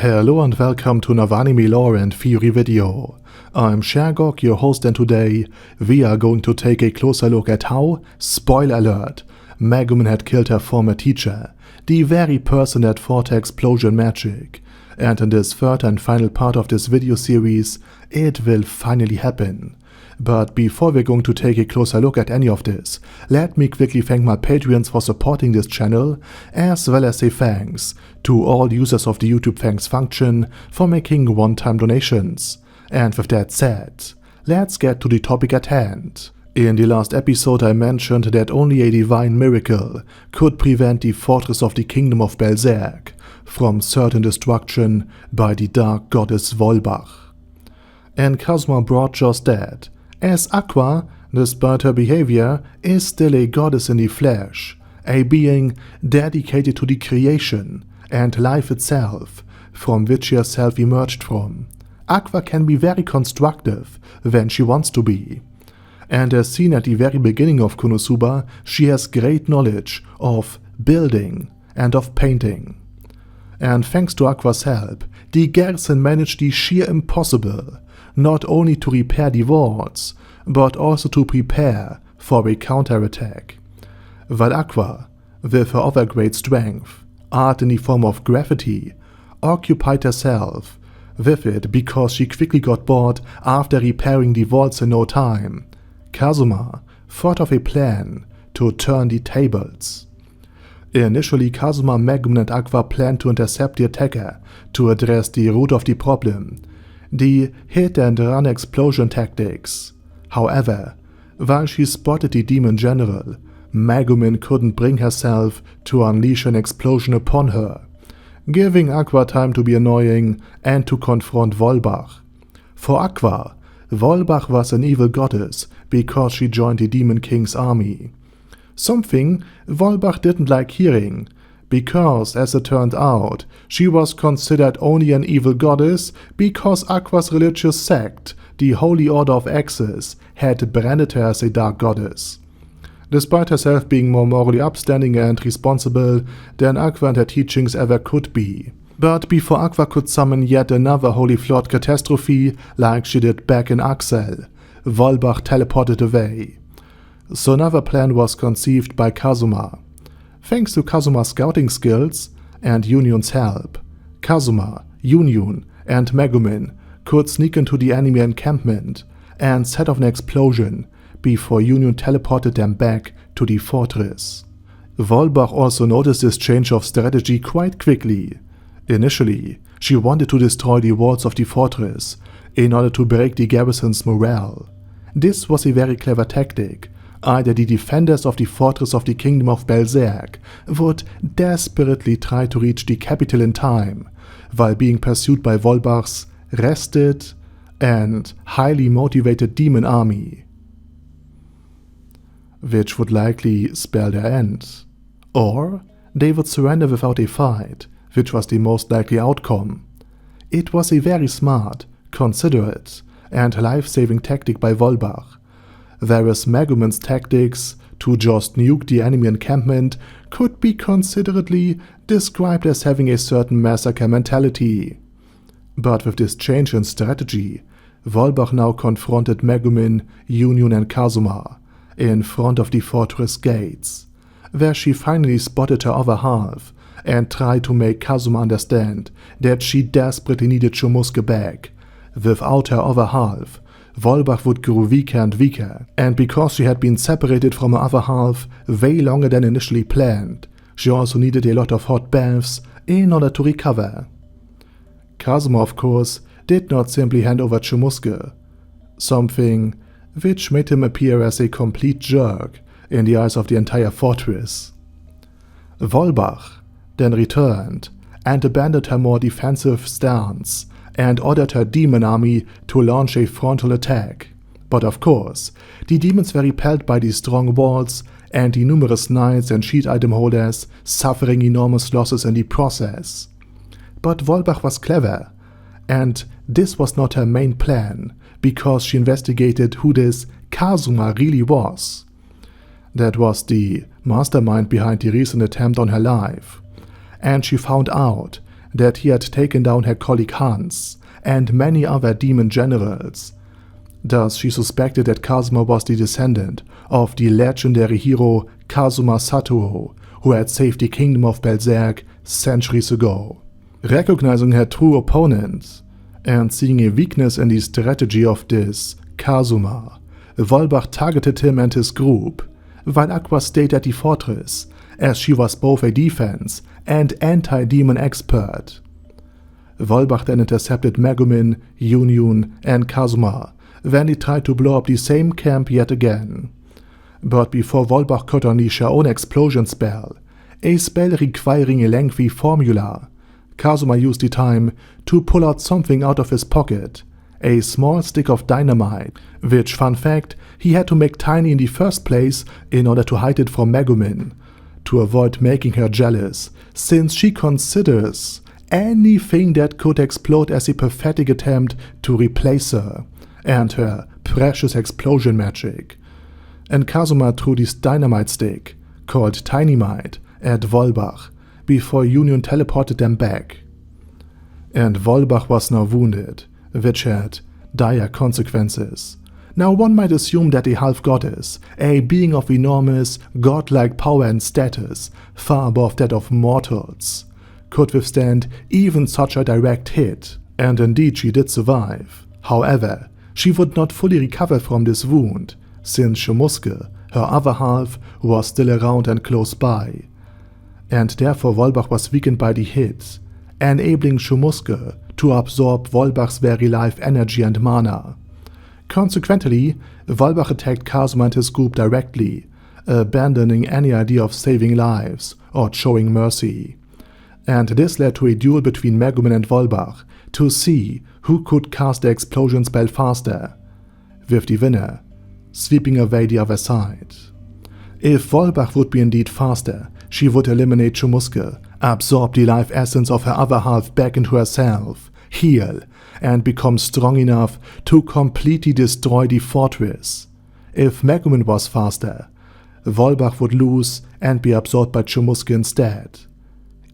Hello and welcome to another anime lore and theory video. I'm Shergok, your host, and today we are going to take a closer look at how, spoiler alert, Megumin had killed her former teacher, the very person that fought her explosion magic. And in this third and final part of this video series, it will finally happen. But before we're going to take a closer look at any of this, let me quickly thank my Patreons for supporting this channel, as well as say thanks to all users of the YouTube thanks function for making one-time donations. And with that said, let's get to the topic at hand. In the last episode I mentioned that only a divine miracle could prevent the fortress of the kingdom of Berserk from certain destruction by the dark goddess Volbach. And Kazuma brought just that, as Aqua, despite her behavior, is still a goddess in the flesh, a being dedicated to the creation and life itself, from which she herself emerged from. Aqua can be very constructive when she wants to be. And as seen at the very beginning of Konosuba, she has great knowledge of building and of painting. And thanks to Aqua's help, the garrison managed the sheer impossible, not only to repair the walls, but also to prepare for a counterattack. While Aqua, with her other great strength, art in the form of graffiti, occupied herself with it because she quickly got bored after repairing the walls in no time, Kazuma thought of a plan to turn the tables. Initially, Kazuma, Megumin and Aqua planned to intercept the attacker to address the root of the problem, the hit-and-run explosion tactics. However, while she spotted the demon general, Megumin couldn't bring herself to unleash an explosion upon her, giving Aqua time to be annoying and to confront Volbach. For Aqua, Volbach was an evil goddess because she joined the Demon King's army. Something Volbach didn't like hearing, because, as it turned out, she was considered only an evil goddess because Aqua's religious sect, the Holy Order of Axis, had branded her as a dark goddess. Despite herself being more morally upstanding and responsible than Aqua and her teachings ever could be. But before Aqua could summon yet another holy flawed catastrophe like she did back in Axel, Volbach teleported away. So another plan was conceived by Kazuma. Thanks to Kazuma's scouting skills and Union's help, Kazuma, Union, and Megumin could sneak into the enemy encampment and set off an explosion before Union teleported them back to the fortress. Volbach also noticed this change of strategy quite quickly. Initially, she wanted to destroy the walls of the fortress in order to break the garrison's morale. This was a very clever tactic. Either the defenders of the fortress of the kingdom of Berserk would desperately try to reach the capital in time, while being pursued by Volbach's rested and highly motivated demon army, which would likely spell their end. Or they would surrender without a fight, which was the most likely outcome. It was a very smart, considerate, and life-saving tactic by Volbach, whereas Megumin's tactics to just nuke the enemy encampment could be considerately described as having a certain massacre mentality. But with this change in strategy, Volbach now confronted Megumin, Union and Kazuma in front of the fortress gates, where she finally spotted her other half and tried to make Kazuma understand that she desperately needed Shomusuke back. Without her other half, Volbach would grow weaker and weaker, and because she had been separated from her other half way longer than initially planned, she also needed a lot of hot baths in order to recover. Kazuma, of course, did not simply hand over Shomusuke, something which made him appear as a complete jerk in the eyes of the entire fortress. Volbach then returned and abandoned her more defensive stance and ordered her demon army to launch a frontal attack. But of course, the demons were repelled by the strong walls and the numerous knights and shield item holders, suffering enormous losses in the process. But Volbach was clever, and this was not her main plan, because she investigated who this Kazuma really was. That was the mastermind behind the recent attempt on her life. And she found out that he had taken down her colleague Hans and many other demon generals. Thus she suspected that Kazuma was the descendant of the legendary hero Kazuma Satoru, who had saved the kingdom of Berserk centuries ago. Recognizing her true opponent and seeing a weakness in the strategy of this Kazuma, Wolbach targeted him and his group, while Aqua stayed at the fortress, as she was both a defense and anti-demon expert. Wolbach then intercepted Megumin, Yunyun, and Kazuma when they tried to blow up the same camp yet again. But before Wolbach could unleash her own explosion spell, a spell requiring a lengthy formula, Kazuma used the time to pull out something out of his pocket, a small stick of dynamite, which, fun fact, he had to make tiny in the first place in order to hide it from Megumin, to avoid making her jealous, since she considers anything that could explode as a pathetic attempt to replace her and her precious explosion magic. And Kazuma threw this dynamite stick, called Tinymite, at Wolbach, before Union teleported them back. And Wolbach was now wounded, which had dire consequences. Now one might assume that a half-goddess, a being of enormous, godlike power and status, far above that of mortals, could withstand even such a direct hit, and indeed she did survive. However, she would not fully recover from this wound, since Shumusuke, her other half, was still around and close by, and therefore Wolbach was weakened by the hit, enabling Shumusuke to absorb Wolbach's very life energy and mana. Consequently, Wolbach attacked Kazuma and his group directly, abandoning any idea of saving lives or showing mercy. And this led to a duel between Megumin and Wolbach to see who could cast the explosion spell faster, with the winner sweeping away the other side. If Wolbach would be indeed faster, she would eliminate Shumusuke, absorb the life essence of her other half back into herself, heal, and become strong enough to completely destroy the fortress. If Megumin was faster, Wolbach would lose and be absorbed by Shumusuke instead.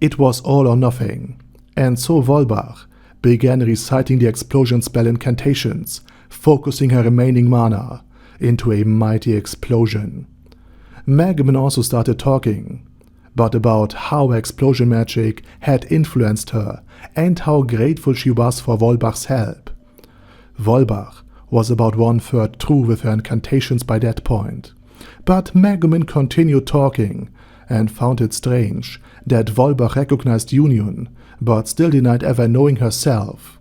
It was all or nothing, and so Wolbach began reciting the explosion spell incantations, focusing her remaining mana into a mighty explosion. Megumin also started talking, but about how explosion magic had influenced her and how grateful she was for Wolbach's help. Wolbach was about 1/3 through with her incantations by that point, but Megumin continued talking and found it strange that Wolbach recognized Union, but still denied ever knowing herself.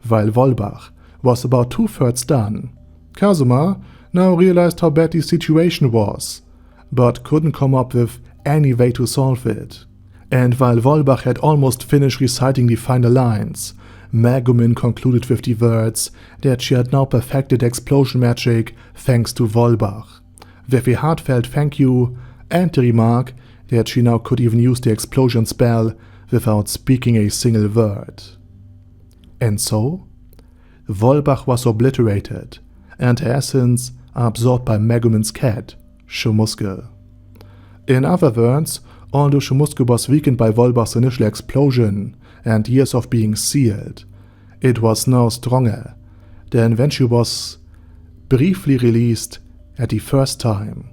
While Wolbach was about 2/3 done, Kazuma now realized how bad the situation was, but couldn't come up with any way to solve it. And while Wolbach had almost finished reciting the final lines, Megumin concluded with the words that she had now perfected explosion magic thanks to Wolbach, with a heartfelt thank you and the remark that she now could even use the explosion spell without speaking a single word. And so, Wolbach was obliterated, and her essence absorbed by Megumin's cat, Shumusuke. In other words, although Shumusuke was weakened by Wolbach's initial explosion and years of being sealed, it was now stronger than when she was briefly released at the first time.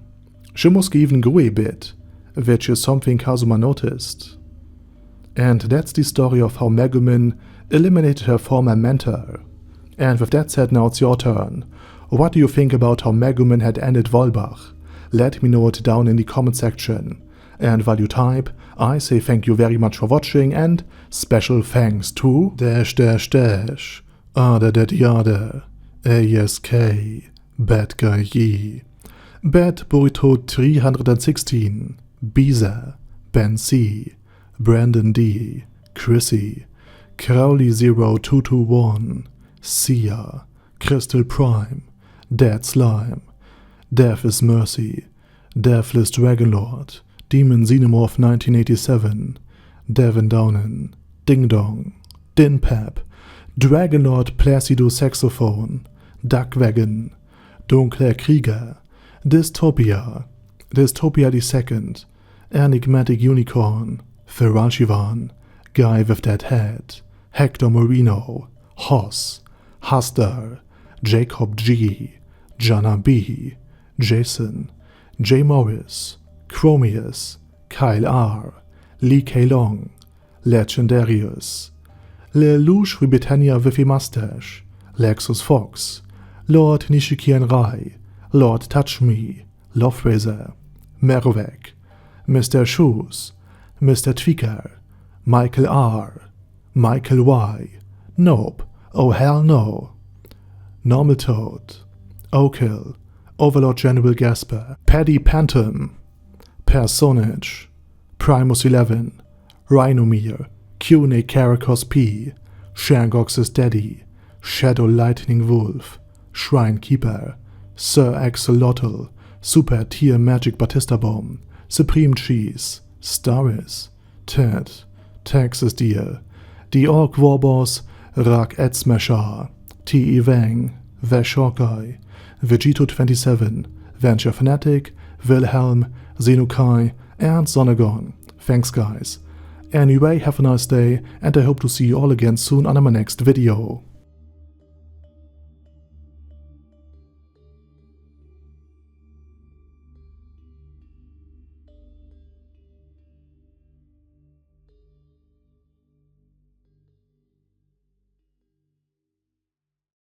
Shumusuke even grew a bit, which is something Kazuma noticed. And that's the story of how Megumin eliminated her former mentor. And with that said, now it's your turn. What do you think about how Megumin had ended Wolbach? Let me know it down in the comment section. And while you type, I say thank you very much for watching and special thanks to Ada ASK, Bad Guy Yi, Bad Burrito 316, Bisa, Ben C, Brandon D, Chrissy, Crowley 0221, Sia, Crystal Prime, Dead Slime, Death is Mercy, Deathless Dragonlord, Demon Xenomorph 1987, Devin Downen, Ding Dong, Dinpep, Dragonlord Placido Saxophone, Duckwagon, Dunkler Krieger, Dystopia, Dystopia II, Enigmatic Unicorn, Feralchivan, Guy with That Head, Hector Moreno, Hoss, Husder, Jacob G, Jana B, Jason, J. Morris, Chromius, Kyle R, Lee K. Long, Legendarius, Lelouch with Britannia with a Mustache, Lexus Fox, Lord Nishikian Rai, Lord Touch Me, Loverazor, Merovec, Mr. Shoes, Mr. Tweaker, Michael R, Michael Y, Nope, Oh Hell No, Normal Toad, Okill, Overlord General Gasper, Paddy Pantom, Personage, Primus 11, Rhinomere, Cune Karakos P, Shangox's Daddy, Shadow Lightning Wolf, Shrine Keeper, Sir Axolotl, Super Tier Magic Batista Bomb, Supreme Cheese, Staris, Ted, Texas Deer, The Orc Warboss, Rak Edsmasher, T.E. Wang, Vash Hawkeye, Vegito 27, Venture Fanatic, Wilhelm, Zenukai, and Sonagon. Thanks guys. Anyway, have a nice day, and I hope to see you all again soon on my next video.